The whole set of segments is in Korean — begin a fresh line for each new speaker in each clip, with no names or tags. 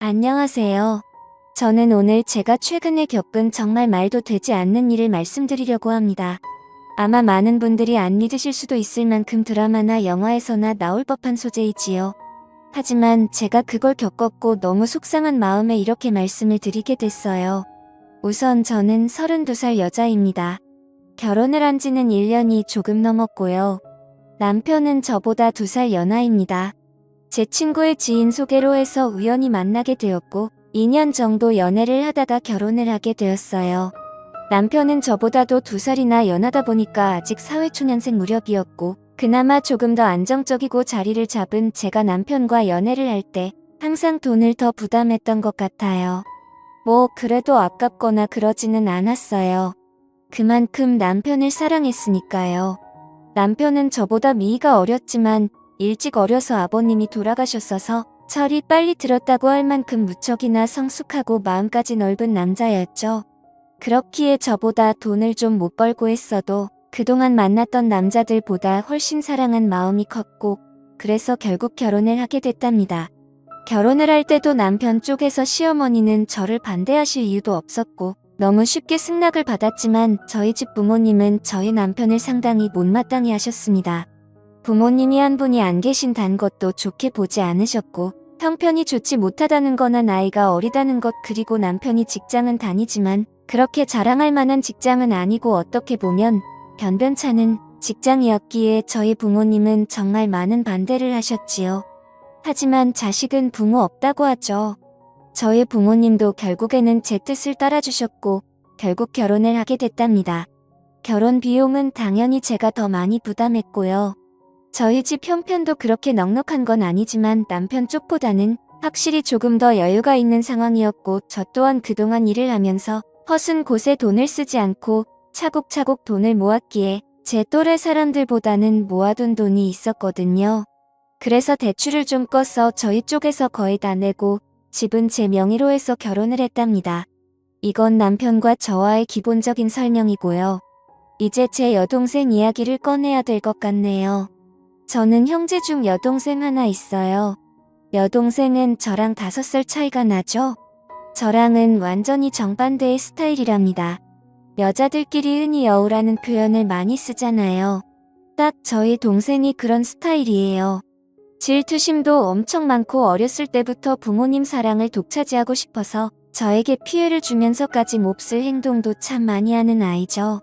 안녕하세요. 저는 오늘 제가 최근에 겪은 정말 말도 되지 않는 일을 말씀드리려고 합니다. 아마 많은 분들이 안 믿으실 수도 있을 만큼 드라마나 영화에서나 나올 법한 소재이지요. 하지만 제가 그걸 겪었고 너무 속상한 마음에 이렇게 말씀을 드리게 됐어요. 우선 저는 32살 여자입니다. 결혼을 한 지는 1년이 조금 넘었고요. 남편은 저보다 2살 연하입니다. 제 친구의 지인 소개로 해서 우연히 만나게 되었고 2년 정도 연애를 하다가 결혼을 하게 되었어요. 남편은 저보다도 2살이나 연하다 보니까 아직 사회초년생 무렵이었고 그나마 조금 더 안정적이고 자리를 잡은 제가 남편과 연애를 할 때 항상 돈을 더 부담했던 것 같아요. 뭐 그래도 아깝거나 그러지는 않았어요. 그만큼 남편을 사랑했으니까요. 남편은 저보다 미이가 어렸지만 일찍 어려서 아버님이 돌아가셨어서 철이 빨리 들었다고 할 만큼 무척이나 성숙하고 마음까지 넓은 남자였죠. 그렇기에 저보다 돈을 좀 못 벌고 했어도 그동안 만났던 남자들보다 훨씬 사랑한 마음이 컸고 그래서 결국 결혼을 하게 됐답니다. 결혼을 할 때도 남편 쪽에서 시어머니는 저를 반대하실 이유도 없었고 너무 쉽게 승낙을 받았지만 저희 집 부모님은 저희 남편을 상당히 못마땅히 하셨습니다. 부모님이 한 분이 안 계신다는 것도 좋게 보지 않으셨고 형편이 좋지 못하다는 거나 나이가 어리다는 것 그리고 남편이 직장은 다니지만 그렇게 자랑할 만한 직장은 아니고 어떻게 보면 변변찮은 직장이었기에 저희 부모님은 정말 많은 반대를 하셨지요. 하지만 자식은 부모 없다고 하죠. 저희 부모님도 결국에는 제 뜻을 따라주셨고 결국 결혼을 하게 됐답니다. 결혼 비용은 당연히 제가 더 많이 부담했고요. 저희 집 형편도 그렇게 넉넉한 건 아니지만 남편 쪽보다는 확실히 조금 더 여유가 있는 상황이었고 저 또한 그동안 일을 하면서 허순 곳에 돈을 쓰지 않고 차곡차곡 돈을 모았기에 제 또래 사람들보다는 모아둔 돈이 있었거든요. 그래서 대출을 좀 꺼서 저희 쪽에서 거의 다 내고 집은 제 명의로 해서 결혼을 했답니다. 이건 남편과 저와의 기본적인 설명이고요. 이제 제 여동생 이야기를 꺼내야 될 것 같네요. 저는 형제 중 여동생 하나 있어요. 여동생은 저랑 5살 차이가 나죠? 저랑은 완전히 정반대의 스타일이랍니다. 여자들끼리 흔히 여우라는 표현을 많이 쓰잖아요. 딱 저희 동생이 그런 스타일이에요. 질투심도 엄청 많고 어렸을 때부터 부모님 사랑을 독차지하고 싶어서 저에게 피해를 주면서까지 몹쓸 행동도 참 많이 하는 아이죠.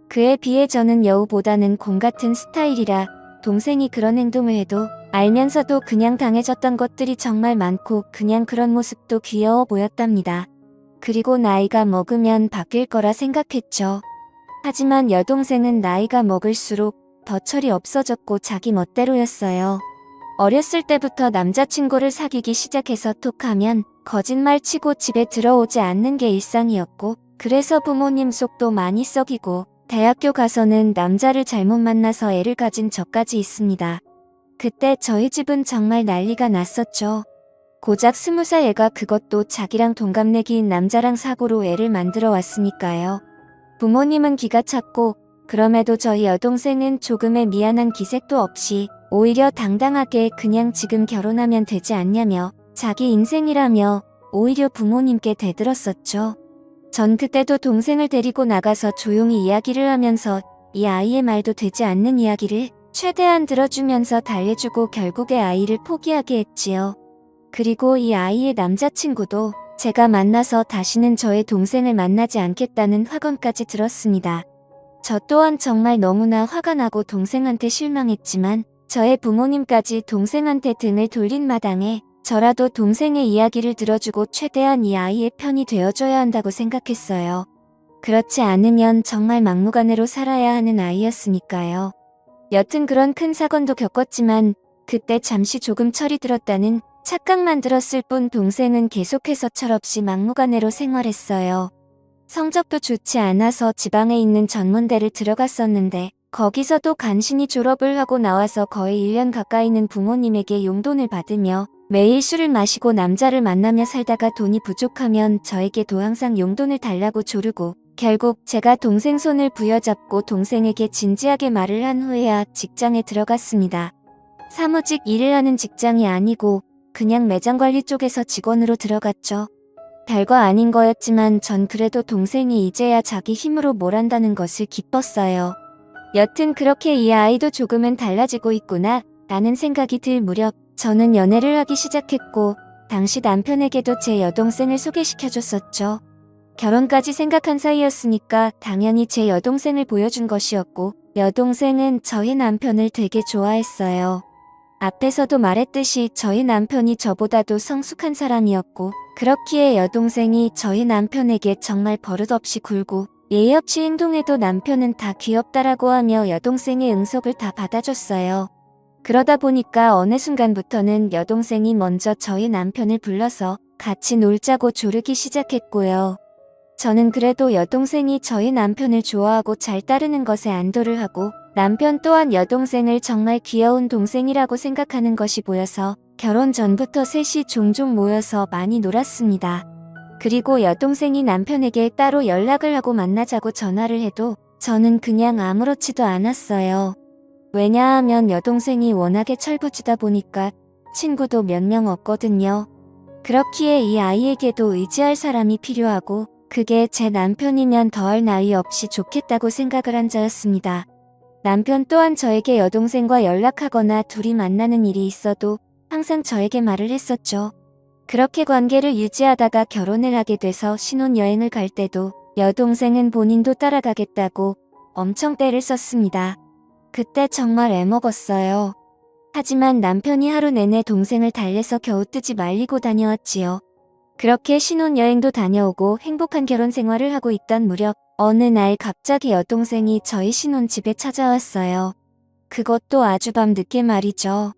그에 비해 저는 여우보다는 곰 같은 스타일이라 동생이 그런 행동을 해도 알면서도 그냥 당해졌던 것들이 정말 많고 그냥 그런 모습도 귀여워 보였답니다. 그리고 나이가 먹으면 바뀔 거라 생각했죠. 하지만 여동생은 나이가 먹을수록 더 철이 없어졌고 자기 멋대로였어요. 어렸을 때부터 남자친구를 사귀기 시작해서 톡하면 거짓말 치고 집에 들어오지 않는 게 일상이었고 그래서 부모님 속도 많이 썩이고 대학교 가서는 남자를 잘못 만나서 애를 가진 적까지 있습니다. 그때 저희 집은 정말 난리가 났었죠. 고작 20살 애가 그것도 자기랑 동갑내기인 남자랑 사고로 애를 만들어 왔으니까요. 부모님은 기가 찼고 그럼에도 저희 여동생은 조금의 미안한 기색도 없이 오히려 당당하게 그냥 지금 결혼하면 되지 않냐며 자기 인생이라며 오히려 부모님께 대들었었죠. 전 그때도 동생을 데리고 나가서 조용히 이야기를 하면서 이 아이의 말도 되지 않는 이야기를 최대한 들어주면서 달래주고 결국에 아이를 포기하게 했지요. 그리고 이 아이의 남자친구도 제가 만나서 다시는 저의 동생을 만나지 않겠다는 확언까지 들었습니다. 저 또한 정말 너무나 화가 나고 동생한테 실망했지만 저의 부모님까지 동생한테 등을 돌린 마당에 저라도 동생의 이야기를 들어주고 최대한 이 아이의 편이 되어줘야 한다고 생각했어요. 그렇지 않으면 정말 막무가내로 살아야 하는 아이였으니까요. 여튼 그런 큰 사건도 겪었지만 그때 잠시 조금 철이 들었다는 착각만 들었을 뿐 동생은 계속해서 철없이 막무가내로 생활했어요. 성적도 좋지 않아서 지방에 있는 전문대를 들어갔었는데 거기서도 간신히 졸업을 하고 나와서 거의 1년 가까이는 부모님에게 용돈을 받으며 매일 술을 마시고 남자를 만나며 살다가 돈이 부족하면 저에게도 항상 용돈을 달라고 조르고 결국 제가 동생 손을 부여잡고 동생에게 진지하게 말을 한 후에야 직장에 들어갔습니다. 사무직 일을 하는 직장이 아니고 그냥 매장 관리 쪽에서 직원으로 들어갔죠. 별거 아닌 거였지만 전 그래도 동생이 이제야 자기 힘으로 뭘 한다는 것을 기뻤어요. 여튼 그렇게 이 아이도 조금은 달라지고 있구나 라는 생각이 들 무렵 저는 연애를 하기 시작했고 당시 남편에게도 제 여동생을 소개시켜줬었죠. 결혼까지 생각한 사이였으니까 당연히 제 여동생을 보여준 것이었고 여동생은 저희 남편을 되게 좋아했어요. 앞에서도 말했듯이 저희 남편이 저보다도 성숙한 사람이었고 그렇기에 여동생이 저희 남편에게 정말 버릇없이 굴고 예의 없이 행동해도 남편은 다 귀엽다라고 하며 여동생의 응석을 다 받아줬어요. 그러다 보니까 어느 순간부터는 여동생이 먼저 저희 남편을 불러서 같이 놀자고 조르기 시작했고요. 저는 그래도 여동생이 저희 남편을 좋아하고 잘 따르는 것에 안도를 하고 남편 또한 여동생을 정말 귀여운 동생이라고 생각하는 것이 보여서 결혼 전부터 셋이 종종 모여서 많이 놀았습니다. 그리고 여동생이 남편에게 따로 연락을 하고 만나자고 전화를 해도 저는 그냥 아무렇지도 않았어요. 왜냐하면 여동생이 워낙에 철부지다 보니까 친구도 몇 명 없거든요. 그렇기에 이 아이에게도 의지할 사람이 필요하고 그게 제 남편이면 더할 나위 없이 좋겠다고 생각을 한 자였습니다. 남편 또한 저에게 여동생과 연락하거나 둘이 만나는 일이 있어도 항상 저에게 말을 했었죠. 그렇게 관계를 유지하다가 결혼을 하게 돼서 신혼여행을 갈 때도 여동생은 본인도 따라가겠다고 엄청 떼를 썼습니다. 그때 정말 애먹었어요. 하지만 남편이 하루 내내 동생을 달래서 겨우 뜨지 말리고 다녀왔지요. 그렇게 신혼여행도 다녀오고 행복한 결혼 생활을 하고 있던 무렵 어느 날 갑자기 여동생이 저희 신혼집에 찾아왔어요. 그것도 아주 밤늦게 말이죠.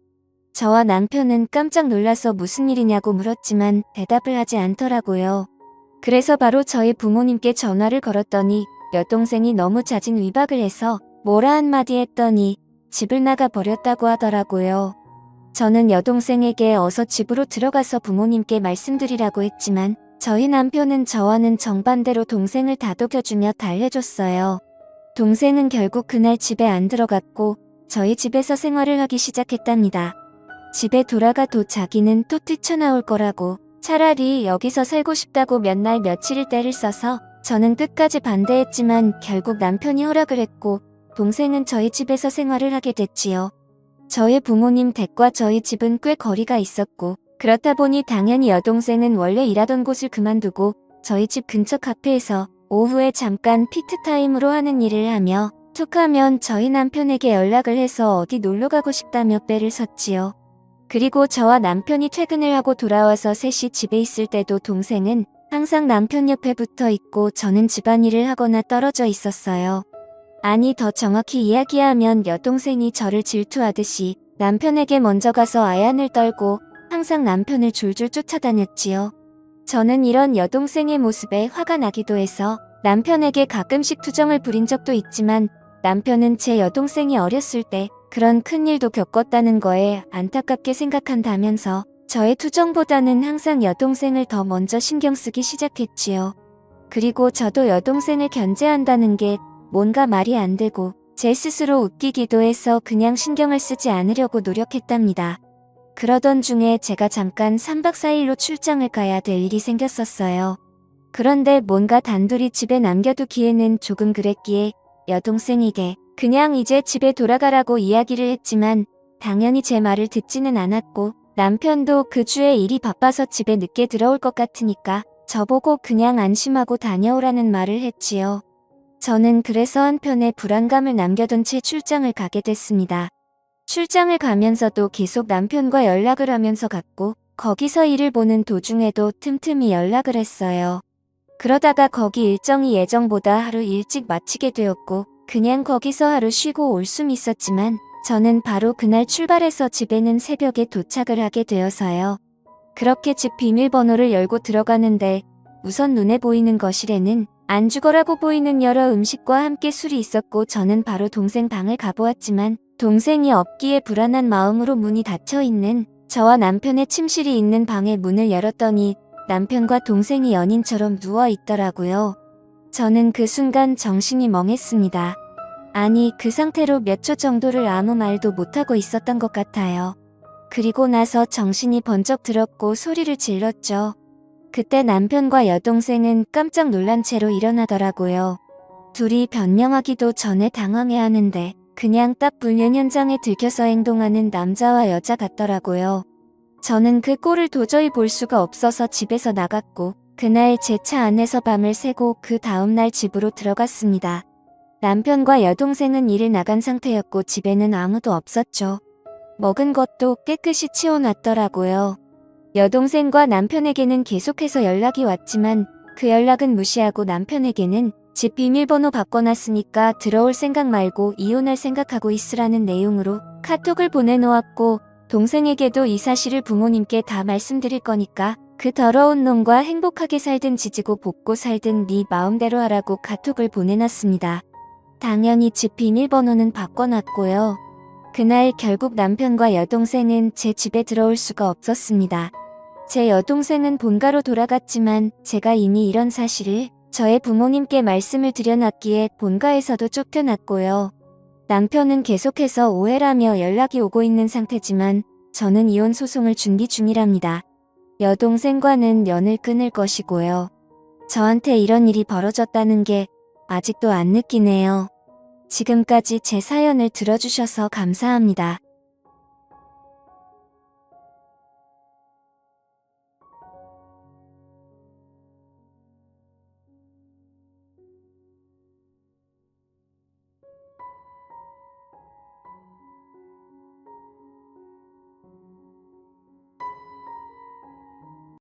저와 남편은 깜짝 놀라서 무슨 일이냐고 물었지만 대답을 하지 않더라고요. 그래서 바로 저희 부모님께 전화를 걸었더니 여동생이 너무 잦은 위박을 해서 뭐라 한마디 했더니 집을 나가 버렸다고 하더라고요. 저는 여동생에게 어서 집으로 들어가서 부모님께 말씀드리라고 했지만 저희 남편은 저와는 정반대로 동생을 다독여주며 달래줬어요. 동생은 결국 그날 집에 안 들어갔고 저희 집에서 생활을 하기 시작했답니다. 집에 돌아가도 자기는 또 뛰쳐나올 거라고 차라리 여기서 살고 싶다고 몇 날 며칠을 떼를 써서 저는 끝까지 반대했지만 결국 남편이 허락을 했고 동생은 저희 집에서 생활을 하게 됐지요. 저희 부모님 댁과 저희 집은 꽤 거리가 있었고 그렇다 보니 당연히 여동생은 원래 일하던 곳을 그만두고 저희 집 근처 카페에서 오후에 잠깐 피트타임으로 하는 일을 하며 툭하면 저희 남편에게 연락을 해서 어디 놀러가고 싶다며 빼를 섰지요. 그리고 저와 남편이 퇴근을 하고 돌아와서 셋이 집에 있을 때도 동생은 항상 남편 옆에 붙어 있고 저는 집안일을 하거나 떨어져 있었어요. 아니 더 정확히 이야기하면 여동생이 저를 질투하듯이 남편에게 먼저 가서 아얀을 떨고 항상 남편을 줄줄 쫓아다녔지요. 저는 이런 여동생의 모습에 화가 나기도 해서 남편에게 가끔씩 투정을 부린 적도 있지만 남편은 제 여동생이 어렸을 때 그런 큰일도 겪었다는 거에 안타깝게 생각한다면서 저의 투정보다는 항상 여동생을 더 먼저 신경 쓰기 시작했지요. 그리고 저도 여동생을 견제한다는 게 뭔가 말이 안 되고 제 스스로 웃기기도 해서 그냥 신경을 쓰지 않으려고 노력했답니다. 그러던 중에 제가 잠깐 3박 4일로 출장을 가야 될 일이 생겼었어요. 그런데 뭔가 단둘이 집에 남겨두기에는 조금 그랬기에 여동생에게 그냥 이제 집에 돌아가라고 이야기를 했지만 당연히 제 말을 듣지는 않았고 남편도 그 주에 일이 바빠서 집에 늦게 들어올 것 같으니까 저보고 그냥 안심하고 다녀오라는 말을 했지요. 저는 그래서 한편에 불안감을 남겨둔 채 출장을 가게 됐습니다. 출장을 가면서도 계속 남편과 연락을 하면서 갔고 거기서 일을 보는 도중에도 틈틈이 연락을 했어요. 그러다가 거기 일정이 예정보다 하루 일찍 마치게 되었고 그냥 거기서 하루 쉬고 올 순 있었지만 저는 바로 그날 출발해서 집에는 새벽에 도착을 하게 되어서요. 그렇게 집 비밀번호를 열고 들어가는데 우선 눈에 보이는 거실에는 안주거라고 보이는 여러 음식과 함께 술이 있었고 저는 바로 동생 방을 가보았지만 동생이 없기에 불안한 마음으로 문이 닫혀있는 저와 남편의 침실이 있는 방의 문을 열었더니 남편과 동생이 연인처럼 누워있더라고요. 저는 그 순간 정신이 멍했습니다. 아니 그 상태로 몇 초 정도를 아무 말도 못하고 있었던 것 같아요. 그리고 나서 정신이 번쩍 들었고 소리를 질렀죠. 그때 남편과 여동생은 깜짝 놀란 채로 일어나더라고요. 둘이 변명하기도 전에 당황해하는데 그냥 딱 불륜 현장에 들켜서 행동하는 남자와 여자 같더라고요. 저는 그 꼴을 도저히 볼 수가 없어서 집에서 나갔고 그날 제 차 안에서 밤을 새고 그 다음날 집으로 들어갔습니다. 남편과 여동생은 일을 나간 상태였고 집에는 아무도 없었죠. 먹은 것도 깨끗이 치워놨더라고요. 여동생과 남편에게는 계속해서 연락이 왔지만 그 연락은 무시하고 남편에게는 집 비밀번호 바꿔놨으니까 들어올 생각 말고 이혼할 생각하고 있으라는 내용으로 카톡을 보내놓았고 동생에게도 이 사실을 부모님께 다 말씀드릴 거니까 그 더러운 놈과 행복하게 살든 지지고 볶고 살든 네 마음대로 하라고 카톡을 보내놨습니다. 당연히 집 비밀번호는 바꿔놨고요. 그날 결국 남편과 여동생은 제 집에 들어올 수가 없었습니다. 제 여동생은 본가로 돌아갔지만 제가 이미 이런 사실을 저의 부모님께 말씀을 드려놨기에 본가에서도 쫓겨났고요. 남편은 계속해서 오해라며 연락이 오고 있는 상태지만 저는 이혼 소송을 준비 중이랍니다. 여동생과는 연을 끊을 것이고요. 저한테 이런 일이 벌어졌다는 게 아직도 안 느끼네요. 지금까지 제 사연을 들어주셔서 감사합니다.